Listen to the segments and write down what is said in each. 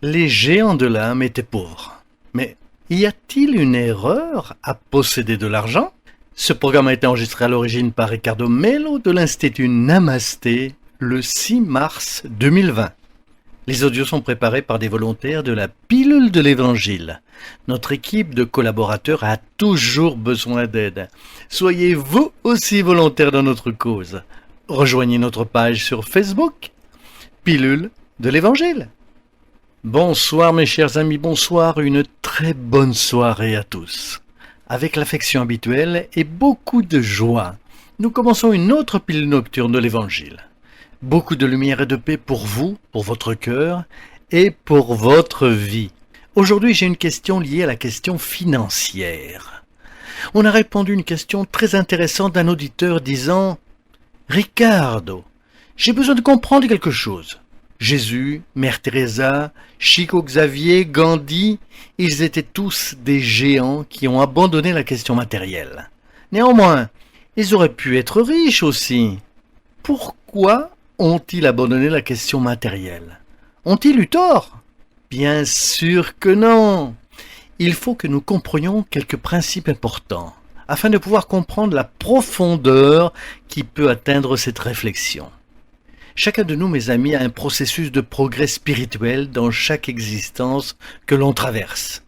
Les géants de l'âme étaient pauvres. Mais y a-t-il une erreur à posséder de l'argent? Ce programme a été enregistré à l'origine par Ricardo Mello de l'Institut Namasté le 6 mars 2020. Les audios sont préparés par des volontaires de la pilule de l'Évangile. Notre équipe de collaborateurs a toujours besoin d'aide. Soyez vous aussi volontaires dans notre cause. Rejoignez notre page sur Facebook, Pilule de l'Évangile. Bonsoir mes chers amis, bonsoir, une très bonne soirée à tous. Avec l'affection habituelle et beaucoup de joie, nous commençons une autre pilule nocturne de l'Évangile. Beaucoup de lumière et de paix pour vous, pour votre cœur et pour votre vie. Aujourd'hui, j'ai une question liée à la question financière. On a répondu à une question très intéressante d'un auditeur disant « Ricardo, j'ai besoin de comprendre quelque chose. Jésus, Mère Teresa, Chico Xavier, Gandhi, ils étaient tous des géants qui ont abandonné la question matérielle. Néanmoins, ils auraient pu être riches aussi. Pourquoi ont-ils abandonné la question matérielle? Ont-ils eu tort? Bien sûr que non. Il faut que nous comprenions quelques principes importants, afin de pouvoir comprendre la profondeur qui peut atteindre cette réflexion. Chacun de nous, mes amis, a un processus de progrès spirituel dans chaque existence que l'on traverse.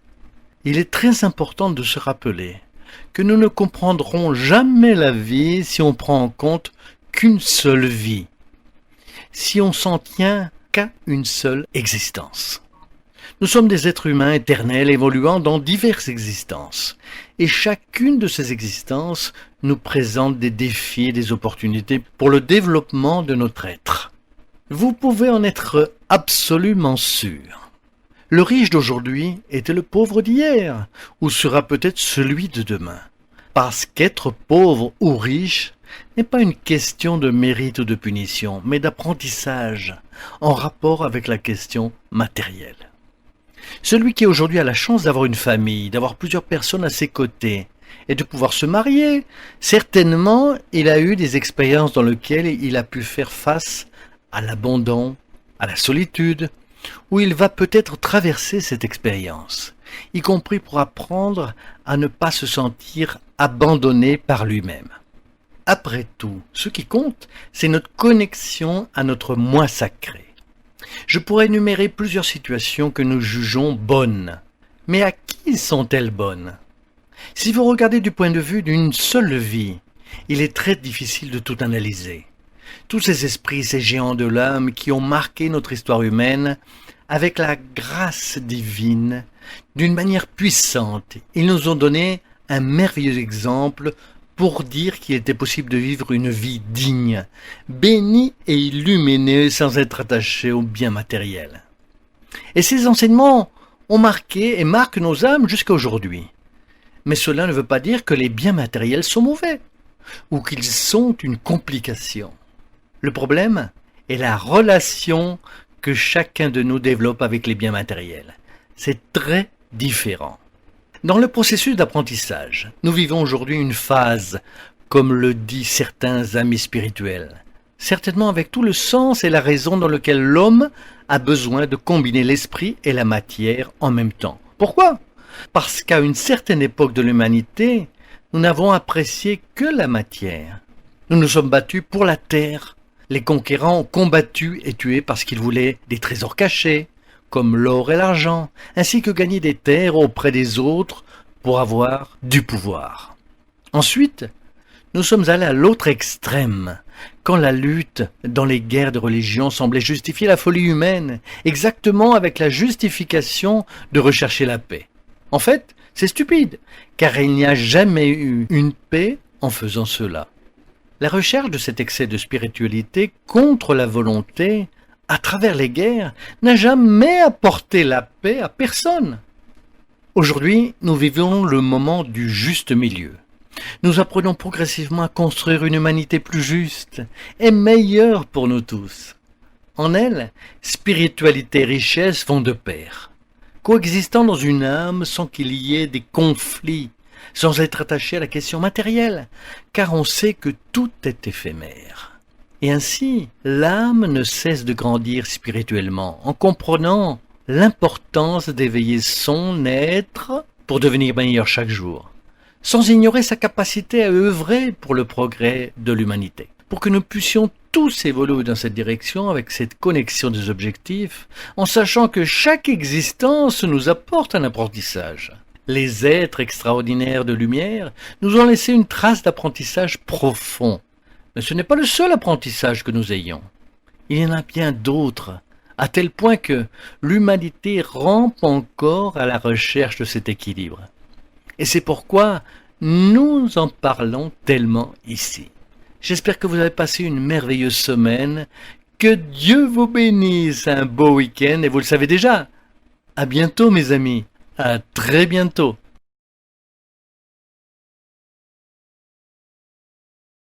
Il est très important de se rappeler que nous ne comprendrons jamais la vie si on prend en compte qu'une seule vie, si on s'en tient qu'à une seule existence. Nous sommes des êtres humains éternels évoluant dans diverses existences, et chacune de ces existences nous présente des défis et des opportunités pour le développement de notre être. Vous pouvez en être absolument sûr. Le riche d'aujourd'hui était le pauvre d'hier, ou sera peut-être celui de demain. Parce qu'être pauvre ou riche n'est pas une question de mérite ou de punition, mais d'apprentissage, en rapport avec la question matérielle. Celui qui aujourd'hui a la chance d'avoir une famille, d'avoir plusieurs personnes à ses côtés, et de pouvoir se marier, certainement il a eu des expériences dans lesquelles il a pu faire face à l'abandon, à la solitude, où il va peut-être traverser cette expérience, y compris pour apprendre à ne pas se sentir abandonné par lui-même. Après tout, ce qui compte, c'est notre connexion à notre moi sacré. Je pourrais énumérer plusieurs situations que nous jugeons bonnes. Mais à qui sont-elles bonnes? Si vous regardez du point de vue d'une seule vie, il est très difficile de tout analyser. Tous ces esprits, ces géants de l'âme qui ont marqué notre histoire humaine, avec la grâce divine, d'une manière puissante, ils nous ont donné un merveilleux exemple pour dire qu'il était possible de vivre une vie digne, bénie et illuminée sans être attaché aux biens matériels. Et ces enseignements ont marqué et marquent nos âmes jusqu'à aujourd'hui. Mais cela ne veut pas dire que les biens matériels sont mauvais, ou qu'ils sont une complication. Le problème est la relation que chacun de nous développe avec les biens matériels. C'est très différent. Dans le processus d'apprentissage, nous vivons aujourd'hui une phase, comme le disent certains amis spirituels, certainement avec tout le sens et la raison dans lequel l'homme a besoin de combiner l'esprit et la matière en même temps. Pourquoi? Parce qu'à une certaine époque de l'humanité, nous n'avons apprécié que la matière. Nous nous sommes battus pour la terre. Les conquérants ont combattu et tué parce qu'ils voulaient des trésors cachés, comme l'or et l'argent, ainsi que gagner des terres auprès des autres pour avoir du pouvoir. Ensuite, nous sommes allés à l'autre extrême, quand la lutte dans les guerres de religion semblait justifier la folie humaine, exactement avec la justification de rechercher la paix. En fait, c'est stupide, car il n'y a jamais eu une paix en faisant cela. La recherche de cet excès de spiritualité contre la volonté à travers les guerres, n'a jamais apporté la paix à personne. Aujourd'hui, nous vivons le moment du juste milieu. Nous apprenons progressivement à construire une humanité plus juste et meilleure pour nous tous. En elle, spiritualité et richesse vont de pair, coexistant dans une âme sans qu'il y ait des conflits, sans être attaché à la question matérielle, car on sait que tout est éphémère. Et ainsi, l'âme ne cesse de grandir spirituellement, en comprenant l'importance d'éveiller son être pour devenir meilleur chaque jour, sans ignorer sa capacité à œuvrer pour le progrès de l'humanité. Pour que nous puissions tous évoluer dans cette direction avec cette connexion des objectifs, en sachant que chaque existence nous apporte un apprentissage. Les êtres extraordinaires de lumière nous ont laissé une trace d'apprentissage profond. Mais ce n'est pas le seul apprentissage que nous ayons. Il y en a bien d'autres, à tel point que l'humanité rampe encore à la recherche de cet équilibre. Et c'est pourquoi nous en parlons tellement ici. J'espère que vous avez passé une merveilleuse semaine. Que Dieu vous bénisse, un beau week-end, et vous le savez déjà. À bientôt mes amis, à très bientôt.